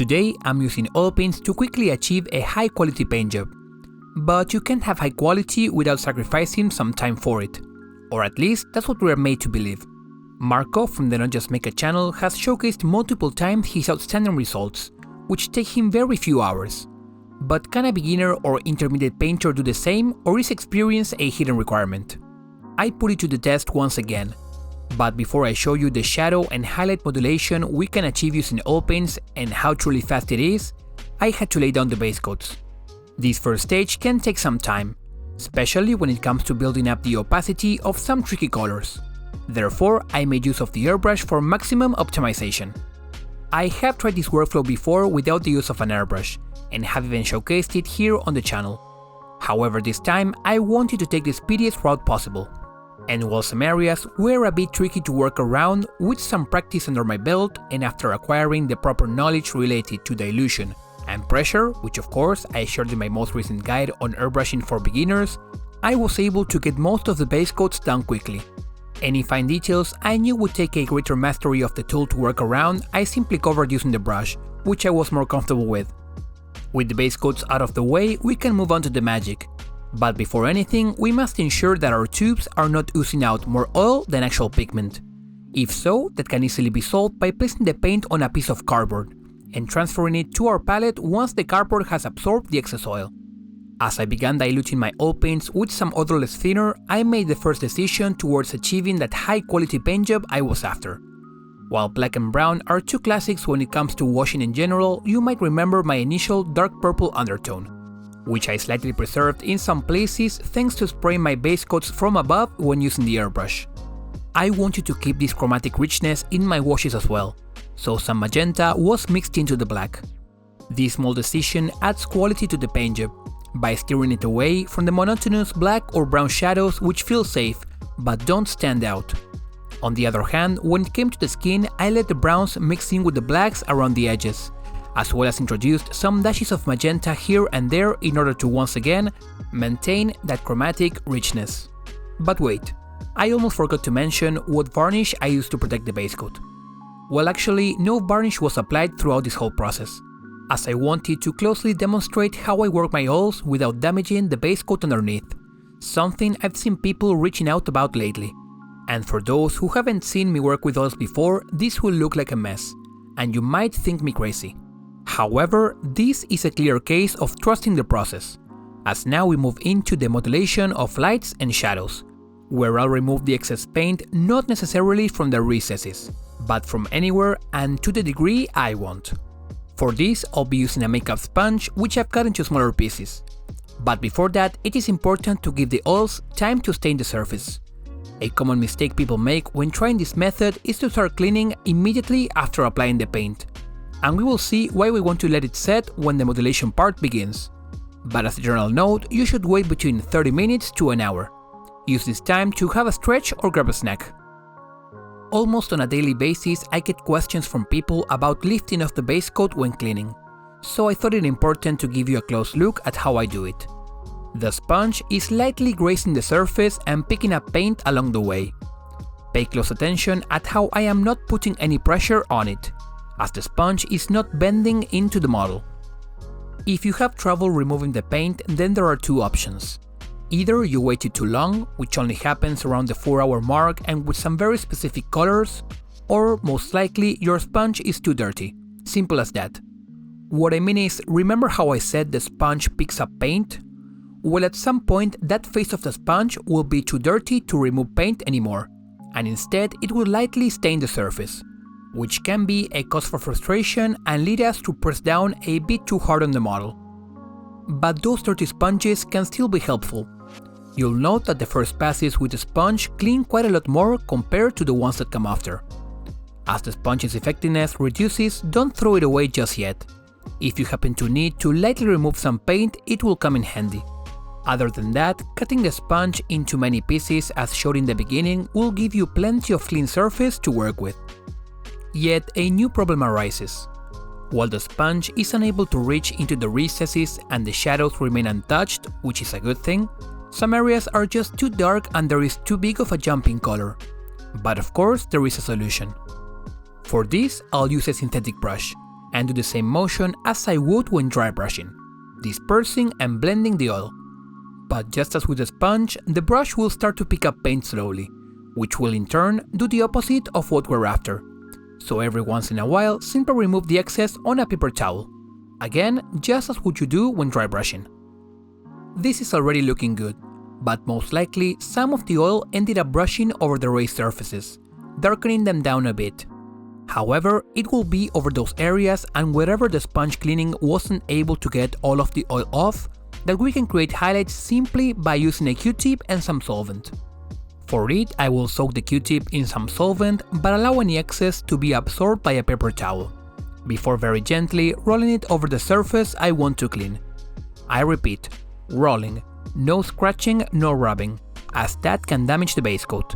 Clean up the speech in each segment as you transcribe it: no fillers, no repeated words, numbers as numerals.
Today I'm using oil paints to quickly achieve a high quality paint job. But you can't have high quality without sacrificing some time for it. Or at least that's what we are made to believe. Marco from the Not Just Make a channel has showcased multiple times his outstanding results, which take him very few hours. But can a beginner or intermediate painter do the same, or is experience a hidden requirement? I put it to the test once again. But before I show you the shadow and highlight modulation we can achieve using oil paints and how truly fast it is, I had to lay down the base coats. This first stage can take some time, especially when it comes to building up the opacity of some tricky colors. Therefore, I made use of the airbrush for maximum optimization. I have tried this workflow before without the use of an airbrush, and have even showcased it here on the channel. However, this time I wanted to take the speediest route possible. And while some areas were a bit tricky to work around, with some practice under my belt and after acquiring the proper knowledge related to dilution and pressure, which of course I shared in my most recent guide on Airbrushing for Beginners, I was able to get most of the base coats done quickly. Any fine details I knew would take a greater mastery of the tool to work around, I simply covered using the brush, which I was more comfortable with. With the base coats out of the way, we can move on to the magic. But before anything, we must ensure that our tubes are not oozing out more oil than actual pigment. If so, that can easily be solved by placing the paint on a piece of cardboard and transferring it to our palette once the cardboard has absorbed the excess oil. As I began diluting my oil paints with some odorless thinner, I made the first decision towards achieving that high quality paint job I was after. While black and brown are two classics when it comes to washing in general, you might remember my initial dark purple undertone, which I slightly preserved in some places thanks to spraying my base coats from above when using the airbrush. I wanted to keep this chromatic richness in my washes as well, so some magenta was mixed into the black. This small decision adds quality to the paint job, by steering it away from the monotonous black or brown shadows which feel safe, but don't stand out. On the other hand, when it came to the skin, I let the browns mix in with the blacks around the edges, as well as introduced some dashes of magenta here and there in order to once again maintain that chromatic richness. But wait, I almost forgot to mention what varnish I used to protect the base coat. Well, actually, no varnish was applied throughout this whole process, as I wanted to closely demonstrate how I work my oils without damaging the base coat underneath, something I've seen people reaching out about lately. And for those who haven't seen me work with oils before, this will look like a mess, and you might think me crazy. However, this is a clear case of trusting the process, as now we move into the modulation of lights and shadows, where I'll remove the excess paint not necessarily from the recesses, but from anywhere and to the degree I want. For this, I'll be using a makeup sponge which I've cut into smaller pieces. But before that, it is important to give the oils time to stain the surface. A common mistake people make when trying this method is to start cleaning immediately after applying the paint. And we will see why we want to let it set when the modulation part begins. But as a general note, you should wait between 30 minutes to an hour. Use this time to have a stretch or grab a snack. Almost on a daily basis, I get questions from people about lifting off the base coat when cleaning, so I thought it important to give you a close look at how I do it. The sponge is lightly grazing the surface and picking up paint along the way. Pay close attention at how I am not putting any pressure on it, as the sponge is not bending into the model. If you have trouble removing the paint, then there are two options. Either you waited too long, which only happens around the 4-hour mark and with some very specific colors, or most likely your sponge is too dirty. Simple as that. What I mean is, remember how I said the sponge picks up paint? Well, at some point that face of the sponge will be too dirty to remove paint anymore, and instead it will lightly stain the surface, which can be a cause for frustration and lead us to press down a bit too hard on the model. But those dirty sponges can still be helpful. You'll note that the first passes with the sponge clean quite a lot more compared to the ones that come after. As the sponge's effectiveness reduces, don't throw it away just yet. If you happen to need to lightly remove some paint, it will come in handy. Other than that, cutting the sponge into many pieces as shown in the beginning will give you plenty of clean surface to work with. Yet a new problem arises. While the sponge is unable to reach into the recesses and the shadows remain untouched, which is a good thing, some areas are just too dark and there is too big of a jump in color. But of course there is a solution. For this, I'll use a synthetic brush, and do the same motion as I would when dry brushing, dispersing and blending the oil. But just as with the sponge, the brush will start to pick up paint slowly, which will in turn do the opposite of what we're after. So every once in a while, simply remove the excess on a paper towel. Again, just as what you do when dry brushing. This is already looking good, but most likely some of the oil ended up brushing over the raised surfaces, darkening them down a bit. However, it will be over those areas and wherever the sponge cleaning wasn't able to get all of the oil off, that we can create highlights simply by using a Q-tip and some solvent. For it, I will soak the Q-tip in some solvent but allow any excess to be absorbed by a paper towel, before very gently rolling it over the surface I want to clean. I repeat, rolling, no scratching, no rubbing, as that can damage the base coat.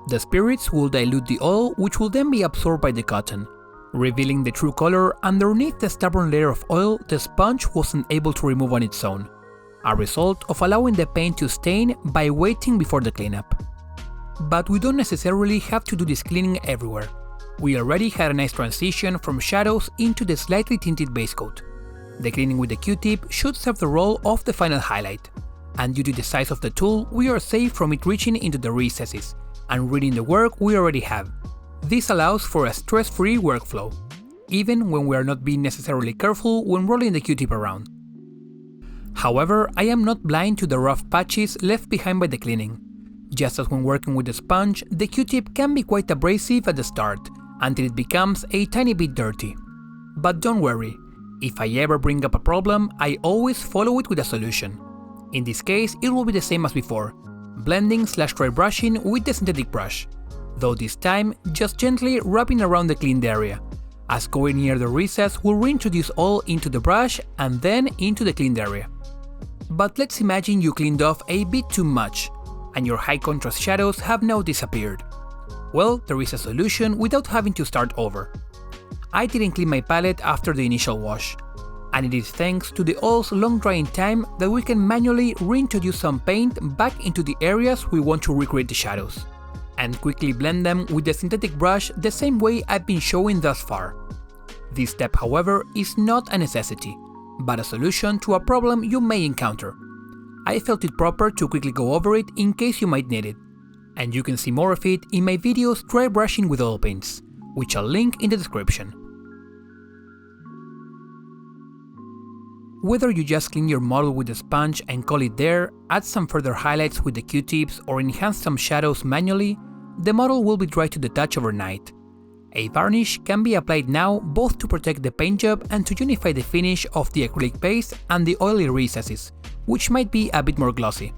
The spirits will dilute the oil, which will then be absorbed by the cotton, revealing the true color underneath the stubborn layer of oil the sponge wasn't able to remove on its own, a result of allowing the paint to stain by waiting before the cleanup. But we don't necessarily have to do this cleaning everywhere. We already had a nice transition from shadows into the slightly tinted base coat. The cleaning with the Q-tip should serve the role of the final highlight, and due to the size of the tool, we are safe from it reaching into the recesses and reading the work we already have. This allows for a stress-free workflow, even when we are not being necessarily careful when rolling the Q-tip around. However, I am not blind to the rough patches left behind by the cleaning. Just as when working with the sponge, the Q-tip can be quite abrasive at the start, until it becomes a tiny bit dirty. But don't worry, if I ever bring up a problem, I always follow it with a solution. In this case, it will be the same as before, blending/dry brushing with the synthetic brush, though this time just gently rubbing around the cleaned area, as going near the recess will reintroduce oil into the brush and then into the cleaned area. But let's imagine you cleaned off a bit too much, and your high contrast shadows have now disappeared. Well, there is a solution without having to start over. I didn't clean my palette after the initial wash, and it is thanks to the oil's long drying time that we can manually reintroduce some paint back into the areas we want to recreate the shadows, and quickly blend them with the synthetic brush the same way I've been showing thus far. This step, however, is not a necessity, but a solution to a problem you may encounter. I felt it proper to quickly go over it in case you might need it, and you can see more of it in my videos Dry Brushing with Oil Paints, which I'll link in the description. Whether you just clean your model with a sponge and call it there, add some further highlights with the Q-tips or enhance some shadows manually, the model will be dry to the touch overnight. A varnish can be applied now both to protect the paint job and to unify the finish of the acrylic base and the oily recesses, which might be a bit more glossy.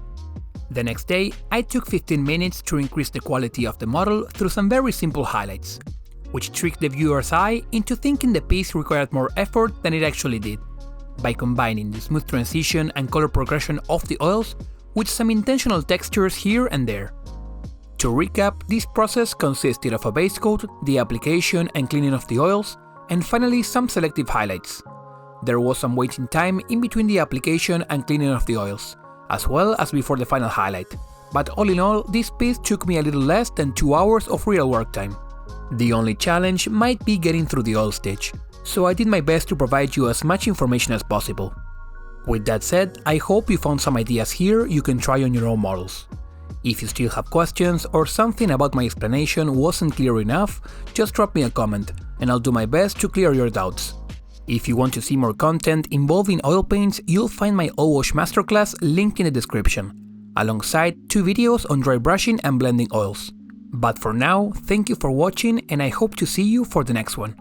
The next day, I took 15 minutes to increase the quality of the model through some very simple highlights, which tricked the viewer's eye into thinking the piece required more effort than it actually did, by combining the smooth transition and color progression of the oils with some intentional textures here and there. To recap, this process consisted of a base coat, the application and cleaning of the oils, and finally some selective highlights. There was some waiting time in between the application and cleaning of the oils, as well as before the final highlight, but all in all, this piece took me a little less than 2 hours of real work time. The only challenge might be getting through the oil stage, so I did my best to provide you as much information as possible. With that said, I hope you found some ideas here you can try on your own models. If you still have questions or something about my explanation wasn't clear enough, just drop me a comment and I'll do my best to clear your doubts. If you want to see more content involving oil paints, you'll find my Wash Masterclass linked in the description, alongside 2 videos on dry brushing and blending oils. But for now, thank you for watching and I hope to see you for the next one.